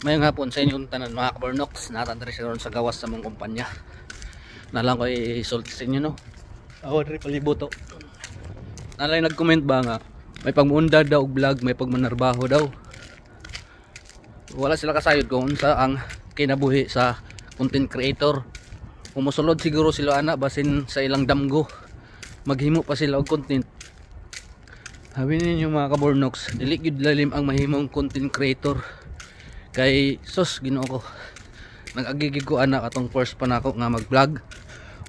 Mayong hapon sa inyong tanan mga kabarnoks. Natandari siya ron sa gawas sa mong kumpanya. Nalang ko i-sult sa inyo no. Ako rin palibuto. Nalay nag-comment ba nga may pagmuunda daw vlog, may pagmanarbaho daw. Wala sila kasayod kung unsa ang kinabuhi sa content creator. Umusulod siguro sila ana basin sa ilang damgo. Maghimo pa sila og content. Sabi ninyo mga kabarnoks, dili gyud lalim ang mahimong content creator. Kay sus Ginoo ko, nag-agigig ko anak atong first pa nako nga mag-vlog.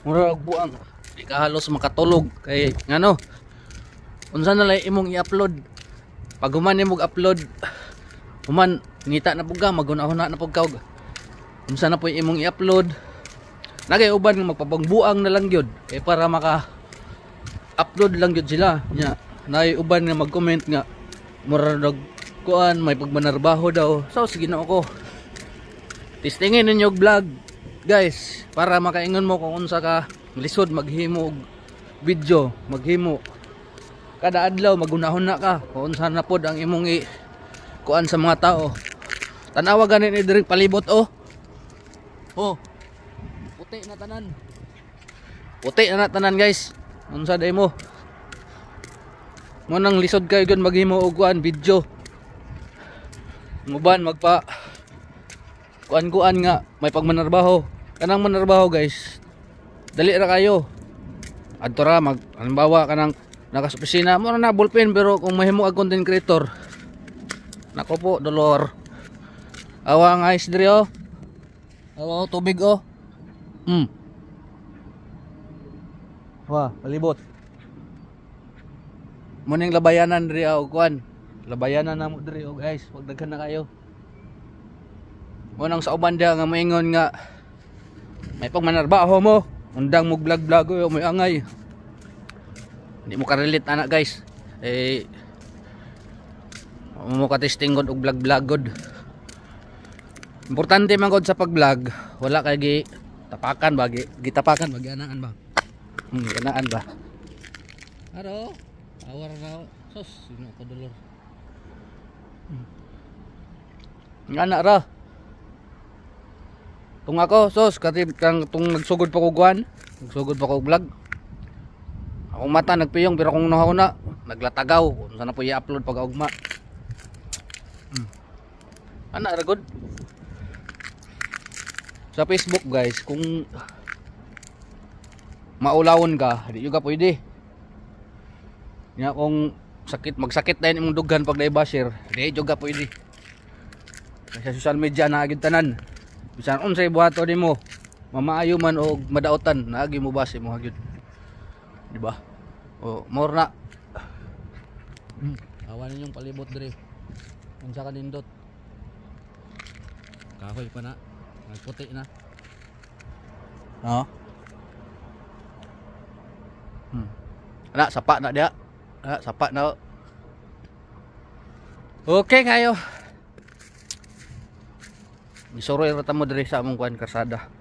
Mura og buang di ka halos makatulog kay ngano unsa na lay imong i-upload. Pag human imong upload human ngita na pugka magunahon na pugka unsa na po imong i-upload. Nagay uban nga magpabangbuang na lang gyud kay para maka upload lang gyud sila nya. Nay uban nga mag-comment nga mura og kuan may pagmanarbaho daw. So sige na ako. Testingin ninyo vlog guys para makaingon mo kung unsa ka lisod maghimo og video, maghimo kada adlaw magunahon na ka kung unsa na pod ang imong kuan sa mga tao. Tanawa ganin ni diri palibot oh. Oh. Puti na tanan. Puti na tanan guys. Unsa day mo? Mo nang lisod kayo gyud maghimo og kuan video. Muban magpa kuan-kuan nga may pagmanarbaho. Kanang manarbaho guys dali ra kayo adto ra mag halimbawa kanang nakas opisina mo na ballpen pero kung mahimo ang content creator nako po dolor awang ice diri oh awa tubig oh wah palibot mo ning labayanan diri oh kuan labayanan na mo diri oh guys wag daghan na kayo. Unang sa uban dia nga moingon nga may pagmanarbaho mo undang mo vlog o may angay hindi mo ka-relate anak guys eh mo ka-testing god og vlog god. Importante man god sa pag-vlog wala kay gitapakan ba anaan ba anaan ba aro awar na sos sino ko dolor ngana ra tung ako sos katib kang tung nagsugod pa ko guan nagsugod pa ko vlog akong mata nagpiyong pero kung nahaw na naglatagaw kung sana po i-upload pag augma ana ra god sa Facebook guys kung maulawon ka di juga pwede nya kung magsakit na imong dughan pag naibasir di juga pwede sa social media na agid tanan bisan unsay buhaton nimo mamaayo man o madaotan naagi mo base mo gyud di ba o more na awan ninyong palibot diri unsa ka nindot kahoy pa na nagputi na no ana sapa na dia sapa na okay kayo. Isuro irata mo diri sa among kuan karsada.